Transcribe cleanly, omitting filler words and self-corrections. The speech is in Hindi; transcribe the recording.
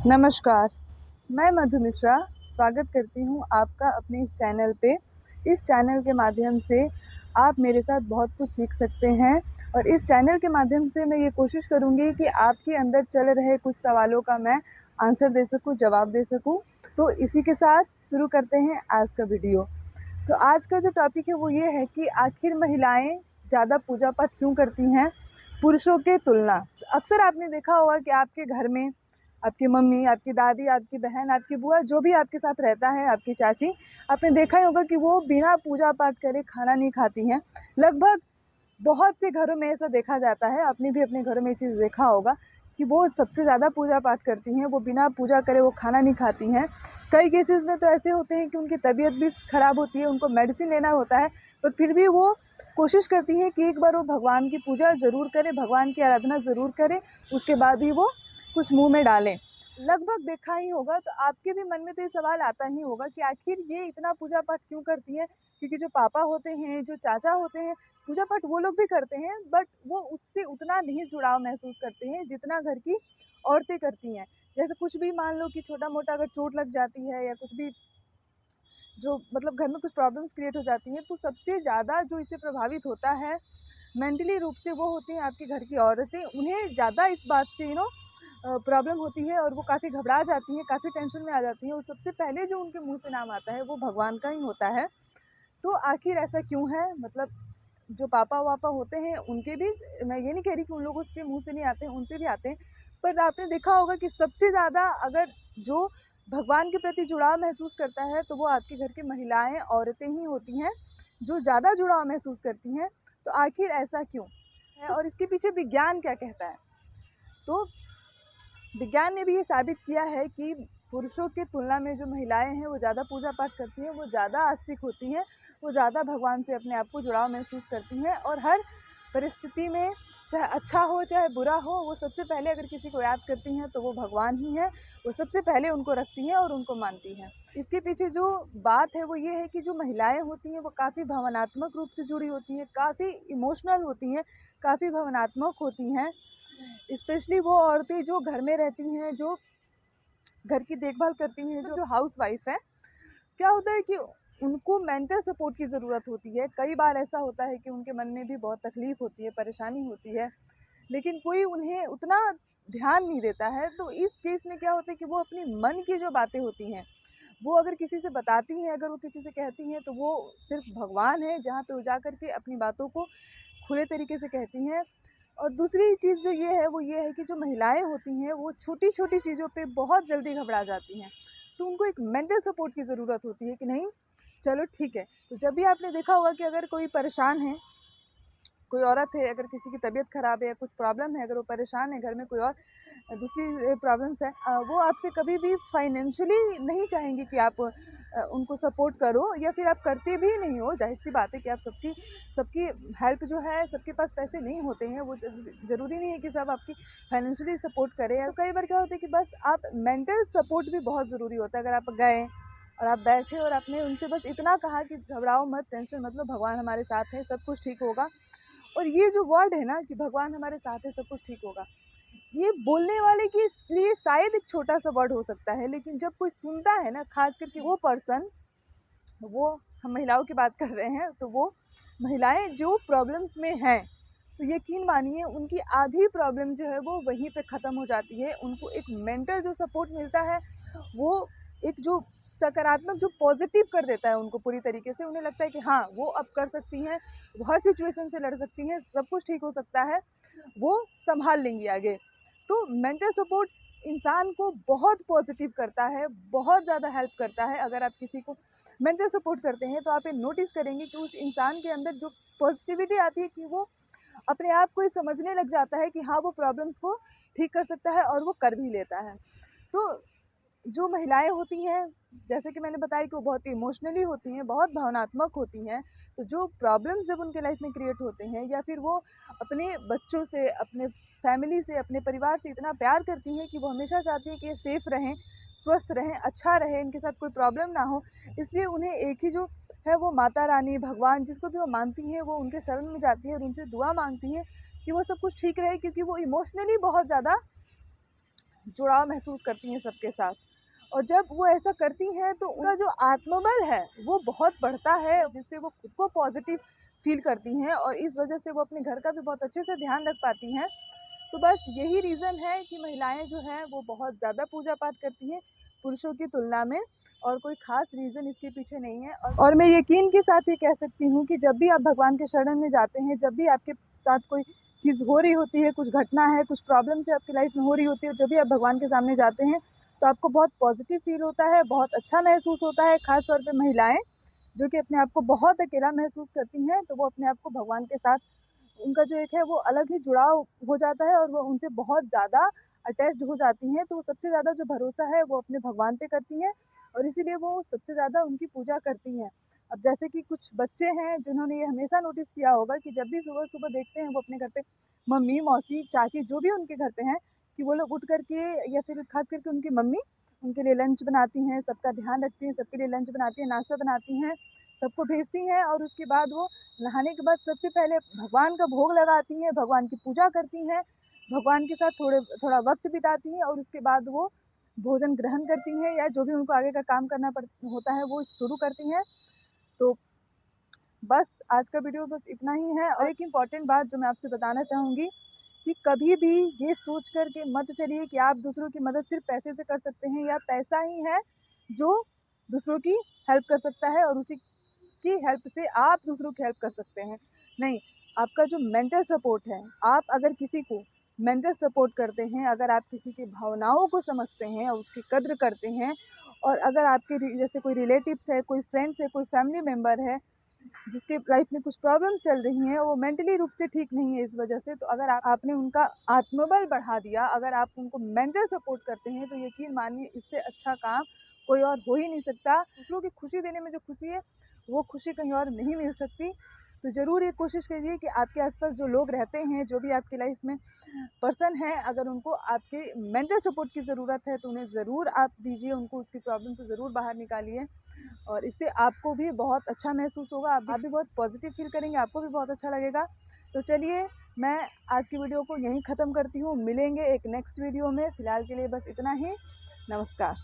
नमस्कार, मैं मधु मिश्रा स्वागत करती हूँ आपका अपने इस चैनल पे। इस चैनल के माध्यम से आप मेरे साथ बहुत कुछ सीख सकते हैं और इस चैनल के माध्यम से मैं ये कोशिश करूँगी कि आपके अंदर चल रहे कुछ सवालों का मैं आंसर दे सकूँ, जवाब दे सकूँ। तो इसी के साथ शुरू करते हैं आज का वीडियो। तो आज का जो टॉपिक है वो ये है कि आखिर महिलाएँ ज़्यादा पूजा पाठ क्यों करती हैं पुरुषों के तुलना। अक्सर आपने देखा होगा कि आपके घर में आपकी मम्मी, आपकी दादी, आपकी बहन, आपकी बुआ, जो भी आपके साथ रहता है, आपकी चाची, आपने देखा ही होगा कि वो बिना पूजा पाठ करे खाना नहीं खाती हैं। लगभग बहुत से घरों में ऐसा देखा जाता है, आपने भी अपने घरों में ये चीज़ देखा होगा कि वो सबसे ज़्यादा पूजा पाठ करती हैं, वो बिना पूजा करे वो खाना नहीं खाती हैं। कई केसेस में तो ऐसे होते हैं कि उनकी तबीयत भी ख़राब होती है, उनको मेडिसिन लेना होता है, पर फिर भी वो कोशिश करती हैं कि एक बार वो भगवान की पूजा ज़रूर करें, भगवान की आराधना ज़रूर करें, उसके बाद ही वो कुछ मुँह में डालें। लगभग देखा ही होगा, तो आपके भी मन में तो ये सवाल आता ही होगा कि आखिर ये इतना पूजा पाठ क्यों करती हैं? क्योंकि जो पापा होते हैं, जो चाचा होते हैं, पूजा पाठ वो लोग भी करते हैं, बट वो उससे उतना नहीं जुड़ाव महसूस करते हैं जितना घर की औरतें करती हैं। जैसे कुछ भी मान लो कि छोटा-मोटा अगर चोट लग जाती है या कुछ भी जो मतलब घर में कुछ प्रॉब्लम्स क्रिएट हो जाती हैं, तो सबसे ज़्यादा जो इससे प्रभावित होता है मेंटली रूप से वो होती हैं आपके घर की औरतें। उन्हें ज़्यादा इस बात से प्रॉब्लम होती है और वो काफ़ी घबरा जाती हैं, काफ़ी टेंशन में आ जाती हैं और सबसे पहले जो उनके मुँह से नाम आता है वो भगवान का ही होता है। तो आखिर ऐसा क्यों है? मतलब जो पापा-वापा होते हैं उनके भी, मैं ये नहीं कह रही कि उन लोगों के मुँह से नहीं आते हैं, उनसे भी आते हैं। पर आपने देखा होगा कि सबसे ज़्यादा अगर जो भगवान के प्रति जुड़ाव महसूस करता है तो वो आपके घर की महिलाएँ, औरतें ही होती हैं, जो ज़्यादा जुड़ाव महसूस करती हैं। तो आखिर ऐसा क्यों है और इसके पीछे विज्ञान क्या कहता है? तो विज्ञान ने भी ये साबित किया है कि पुरुषों की तुलना में जो महिलाएं हैं वो ज़्यादा पूजा पाठ करती हैं, वो ज़्यादा आस्तिक होती हैं, वो ज़्यादा भगवान से अपने आप को जुड़ाव महसूस करती हैं और हर परिस्थिति में, चाहे अच्छा हो चाहे बुरा हो, वो सबसे पहले अगर किसी को याद करती हैं तो वो भगवान ही है। वो सबसे पहले उनको रखती हैं और उनको मानती हैं। इसके पीछे जो बात है वो ये है कि जो महिलाएं होती हैं वो काफ़ी भावनात्मक रूप से जुड़ी होती हैं, काफ़ी इमोशनल होती हैं, काफ़ी भावनात्मक होती हैं। स्पेशली वो औरतें जो घर में रहती हैं, जो घर की देखभाल करती हैं, जो हाउसवाइफ है, क्या होता है कि उनको मेंटल सपोर्ट की ज़रूरत होती है। कई बार ऐसा होता है कि उनके मन में भी बहुत तकलीफ़ होती है, परेशानी होती है, लेकिन कोई उन्हें उतना ध्यान नहीं देता है। तो इस केस में क्या होता है कि वो अपनी मन की जो बातें होती हैं, वो अगर किसी से बताती हैं, अगर वो किसी से कहती हैं, तो वो सिर्फ़ भगवान है जहाँ पे वो जा कर के अपनी बातों को खुले तरीके से कहती हैं। और दूसरी चीज़ जो ये है वो ये है कि जो महिलाएं होती हैं वो छोटी-छोटी चीज़ों पे बहुत जल्दी घबरा जाती हैं। तो उनको एक मेंटल सपोर्ट की ज़रूरत होती है कि नहीं, चलो ठीक है। तो जब भी आपने देखा होगा कि अगर कोई परेशान है, कोई औरत है, अगर किसी की तबीयत ख़राब है या कुछ प्रॉब्लम है, अगर वो परेशान है, घर में कोई और दूसरी प्रॉब्लम्स है, वो आपसे कभी भी फाइनेंशियली नहीं चाहेंगी कि आप उनको सपोर्ट करो, या फिर आप करते भी नहीं हो। ज़ाहिर-सी बात है कि आप सबकी सबकी हेल्प जो है, सबके पास पैसे नहीं होते हैं, वो ज़रूरी नहीं है कि सब आपकी फाइनेंशियली सपोर्ट करें। तो कई बार क्या होता है कि बस आप मेंटल सपोर्ट भी बहुत ज़रूरी होता है। अगर आप गए और आप बैठे और आपने उनसे बस इतना कहा कि घबराओ मत, टेंशन मत लो, भगवान हमारे साथ है, सब कुछ ठीक होगा। और ये जो वर्ड है ना कि भगवान हमारे साथ है, सब कुछ ठीक होगा, ये बोलने वाले के लिए शायद एक छोटा सा वर्ड हो सकता है, लेकिन जब कोई सुनता है ना, खास करके वो पर्सन, वो हम महिलाओं की बात कर रहे हैं, तो वो महिलाएं जो प्रॉब्लम्स में हैं, तो यकीन मानिए उनकी आधी प्रॉब्लम जो है वो वहीं पे ख़त्म हो जाती है। उनको एक मेंटल जो सपोर्ट मिलता है, वो एक जो सकारात्मक, जो पॉजिटिव कर देता है उनको पूरी तरीके से। उन्हें लगता है कि हाँ, वो अब कर सकती हैं, वो हर सिचुएशन से लड़ सकती हैं, सब कुछ ठीक हो सकता है, वो संभाल लेंगी आगे। तो मेंटल सपोर्ट इंसान को बहुत पॉजिटिव करता है, बहुत ज़्यादा हेल्प करता है। अगर आप किसी को मेंटल सपोर्ट करते हैं तो आप ये नोटिस करेंगे कि उस इंसान के अंदर जो पॉजिटिविटी आती है कि वो अपने आप को ये समझने लग जाता है कि हाँ, वो प्रॉब्लम्स को ठीक कर सकता है और वो कर भी लेता है। तो जो महिलाएं होती हैं, जैसे कि मैंने बताया कि वो बहुत इमोशनली होती हैं, बहुत भावनात्मक होती हैं। तो जो प्रॉब्लम्स जब उनके लाइफ में क्रिएट होते हैं, या फिर वो अपने बच्चों से, अपने फैमिली से, अपने परिवार से इतना प्यार करती हैं कि वो हमेशा चाहती हैं कि ये सेफ़ रहें, स्वस्थ रहें, अच्छा रहें, इनके साथ कोई प्रॉब्लम ना हो। इसलिए उन्हें एक ही जो है वो माता रानी, भगवान, जिसको भी वो मानती हैं, वो उनके शरण में जाती हैं और उनसे दुआ मांगती हैं कि वो सब कुछ ठीक रहे, क्योंकि वो इमोशनली बहुत ज़्यादा जुड़ाव महसूस करती हैं सबके साथ। और जब वो ऐसा करती हैं तो उनका जो आत्मबल है वो बहुत बढ़ता है, जिससे वो खुद को पॉजिटिव फील करती हैं और इस वजह से वो अपने घर का भी बहुत अच्छे से ध्यान रख पाती हैं। तो बस यही रीज़न है कि महिलाएं जो हैं वो बहुत ज़्यादा पूजा पाठ करती हैं पुरुषों की तुलना में, और कोई ख़ास रीज़न इसके पीछे नहीं है। और मैं यकीन के साथ ये कह सकती हूँ कि जब भी आप भगवान के शरण में जाते हैं, जब भी आपके साथ कोई चीज़ हो रही होती है, कुछ घटना है, कुछ प्रॉब्लम से आपकी लाइफ में हो रही होती है, जब भी आप भगवान के सामने जाते हैं तो आपको बहुत पॉजिटिव फील होता है, बहुत अच्छा महसूस होता है। ख़ास तौर पे महिलाएं जो कि अपने आप को बहुत अकेला महसूस करती हैं, तो वो अपने आप को भगवान के साथ, उनका जो एक है वो अलग ही जुड़ाव हो जाता है और वो उनसे बहुत ज़्यादा अटैच्ड हो जाती हैं। तो वो सबसे ज़्यादा जो भरोसा है वो अपने भगवान पे करती हैं और इसीलिए वो सबसे ज़्यादा उनकी पूजा करती हैं। अब जैसे कि कुछ बच्चे हैं जिन्होंने ये हमेशा नोटिस किया होगा कि जब भी सुबह-सुबह देखते हैं वो अपने घर पे मम्मी, मौसी, चाची जो भी उनके घर पे हैं, कि वो लोग उठ कर के या फिर ख़ास करके उनकी मम्मी उनके लिए लंच बनाती हैं, सबका ध्यान रखती हैं, सबके लिए लंच बनाती हैं, नाश्ता बनाती हैं, सबको भेजती हैं और उसके बाद वो नहाने के बाद सबसे पहले भगवान का भोग लगाती हैं, भगवान की पूजा करती हैं, भगवान के साथ थोड़ा वक़्त बिताती हैं और उसके बाद वो भोजन ग्रहण करती हैं या जो भी उनको आगे का काम करना होता है वो शुरू करती हैं। तो बस आज का वीडियो बस इतना ही है। और एक इम्पॉर्टेंट बात जो मैं आपसे बताना चाहूँगी कि कभी भी ये सोच कर के मत चलिए कि आप दूसरों की मदद सिर्फ़ पैसे से कर सकते हैं या पैसा ही है जो दूसरों की हेल्प कर सकता है और उसी की हेल्प से आप दूसरों की हेल्प कर सकते हैं। नहीं, आपका जो मेंटल सपोर्ट है, आप अगर किसी को मेंटल सपोर्ट करते हैं, अगर आप किसी की भावनाओं को समझते हैं और उसकी कद्र करते हैं और अगर आपके जैसे कोई रिलेटिव्स है, कोई फ्रेंड्स है, कोई फैमिली मेम्बर है जिसके लाइफ में कुछ प्रॉब्लम्स चल रही हैं, वो मेंटली रूप से ठीक नहीं है इस वजह से, तो अगर आपने उनका आत्मबल बढ़ा दिया, अगर आप उनको मेंटल सपोर्ट करते हैं, तो यकीन मानिए इससे अच्छा काम कोई और हो ही नहीं सकता। दूसरों की खुशी देने में जो खुशी है, वो खुशी कहीं और नहीं मिल सकती। तो ज़रूर ये कोशिश कीजिए कि आपके आसपास जो लोग रहते हैं, जो भी आपकी लाइफ में पर्सन हैं, अगर उनको आपके मेंटल सपोर्ट की ज़रूरत है, तो उन्हें ज़रूर आप दीजिए, उनको उसकी प्रॉब्लम से ज़रूर बाहर निकालिए और इससे आपको भी बहुत अच्छा महसूस होगा, आप भी बहुत पॉजिटिव फील करेंगे, आपको भी बहुत अच्छा लगेगा। तो चलिए, मैं आज की वीडियो को यहीं ख़त्म करती हूँ, मिलेंगे एक नेक्स्ट वीडियो में। फ़िलहाल के लिए बस इतना ही। नमस्कार।